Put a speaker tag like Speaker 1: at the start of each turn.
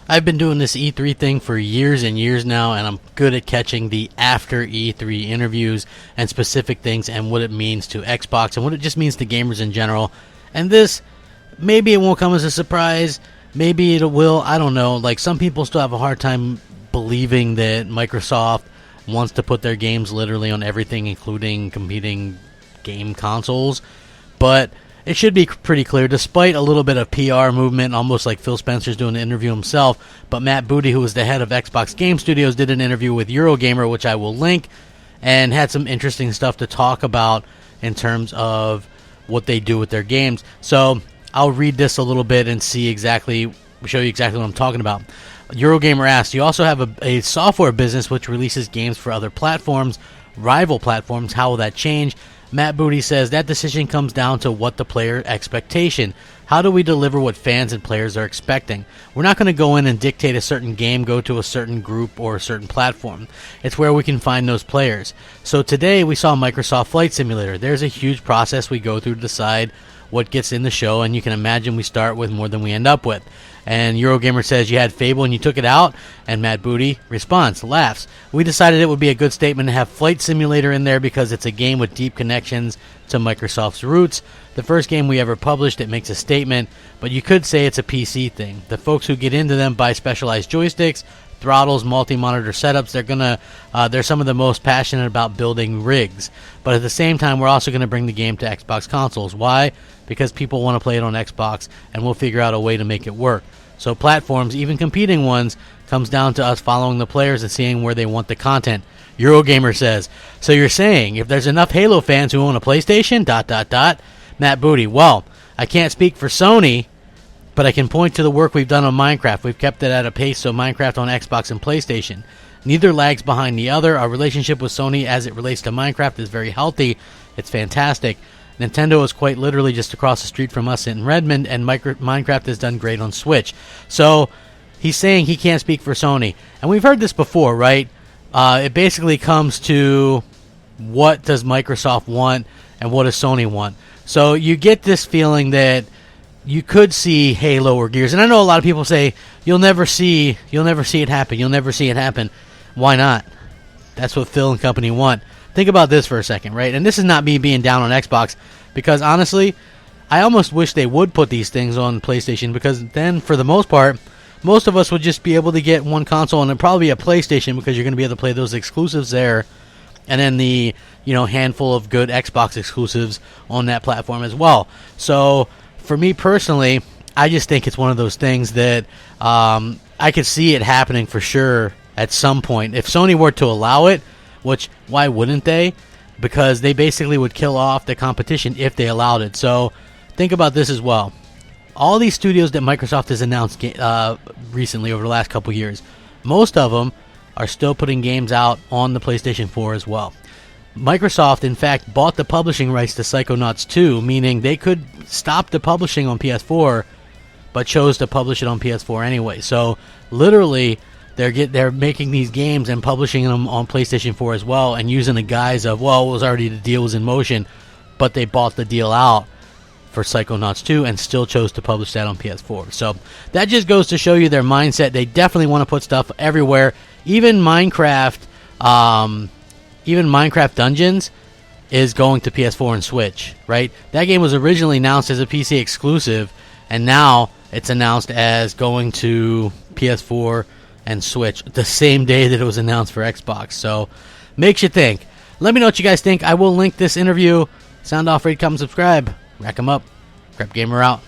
Speaker 1: I've been doing this E3 thing for years and years now, and I'm good at catching the after E3 interviews and specific things and what it means to Xbox and what it just means to gamers in general. And this, maybe it won't come as a surprise, maybe it will, I don't know. Like, some people still have a hard time believing that Microsoft wants to put their games literally on everything, including competing game consoles. But it should be pretty clear, despite a little bit of PR movement, almost like Phil Spencer's doing an interview himself. But Matt Booty, who was the head of Xbox Game Studios, did an interview with Eurogamer, which I will link, and had some interesting stuff to talk about in terms of what they do with their games. So I'll read this a little bit and show you exactly what I'm talking about. Eurogamer asks, you also have a software business which releases games for other platforms, rival platforms. How will that change? Matt Booty says that decision comes down to what the player expectation. How do we deliver what fans and players are expecting? We're not going to go in and dictate a certain game go to a certain group or a certain platform. It's where we can find those players. So today we saw Microsoft Flight Simulator. There's a huge process we go through to decide what gets in the show, and you can imagine we start with more than we end up with. And Eurogamer says you had Fable and you took it out, and Matt Booty responds, laughs. We decided it would be a good statement to have Flight Simulator in there because it's a game with deep connections to Microsoft's roots. The first game we ever published, it makes a statement, but you could say it's a PC thing. The folks who get into them buy specialized joysticks, throttles, multi-monitor setups. They're some of the most passionate about building rigs. But at the same time, we're also going to bring the game to Xbox consoles. Why? Because people want to play it on Xbox, and we'll figure out a way to make it work. So platforms, even competing ones, comes down to us following the players and seeing where they want the content. Eurogamer says, so you're saying if there's enough Halo fans who own a PlayStation, ... Matt Booty, well, I can't speak for Sony, but I can point to the work we've done on Minecraft. We've kept it at a pace so Minecraft on Xbox and PlayStation. Neither lags behind the other. Our relationship with Sony as it relates to Minecraft is very healthy. It's fantastic. Nintendo is quite literally just across the street from us in Redmond, and Minecraft has done great on Switch. So he's saying he can't speak for Sony. And we've heard this before, right? It basically comes to what does Microsoft want and what does Sony want. So you get this feeling that you could see Halo or Gears. And I know a lot of people say, you'll never see it happen. You'll never see it happen. Why not? That's what Phil and company want. Think about this for a second, right? And this is not me being down on Xbox, because honestly, I almost wish they would put these things on PlayStation, because then, for the most part, most of us would just be able to get one console and it'd probably be a PlayStation, because you're going to be able to play those exclusives there, and then the handful of good Xbox exclusives on that platform as well. So for me personally, I just think it's one of those things that I could see it happening for sure at some point. If Sony were to allow it, which, why wouldn't they? Because they basically would kill off the competition if they allowed it. So think about this as well. All these studios that Microsoft has announced recently over the last couple years, most of them are still putting games out on the PlayStation 4 as well. Microsoft, in fact, bought the publishing rights to Psychonauts 2, meaning they could stop the publishing on PS4, but chose to publish it on PS4 anyway. So literally, they're making these games and publishing them on PlayStation 4 as well, and using the guise of, well, it was already, the deal was in motion, but they bought the deal out for Psychonauts 2 and still chose to publish that on PS4. So that just goes to show you their mindset. They definitely want to put stuff everywhere. Even Minecraft Dungeons is going to PS4 and Switch, right? That game was originally announced as a PC exclusive, and now it's announced as going to PS4 and Switch the same day that it was announced for Xbox. So makes you think. Let me know what you guys think. I will link this interview. Sound off, rate, comment, subscribe. Rack 'em up. Crapgamer out.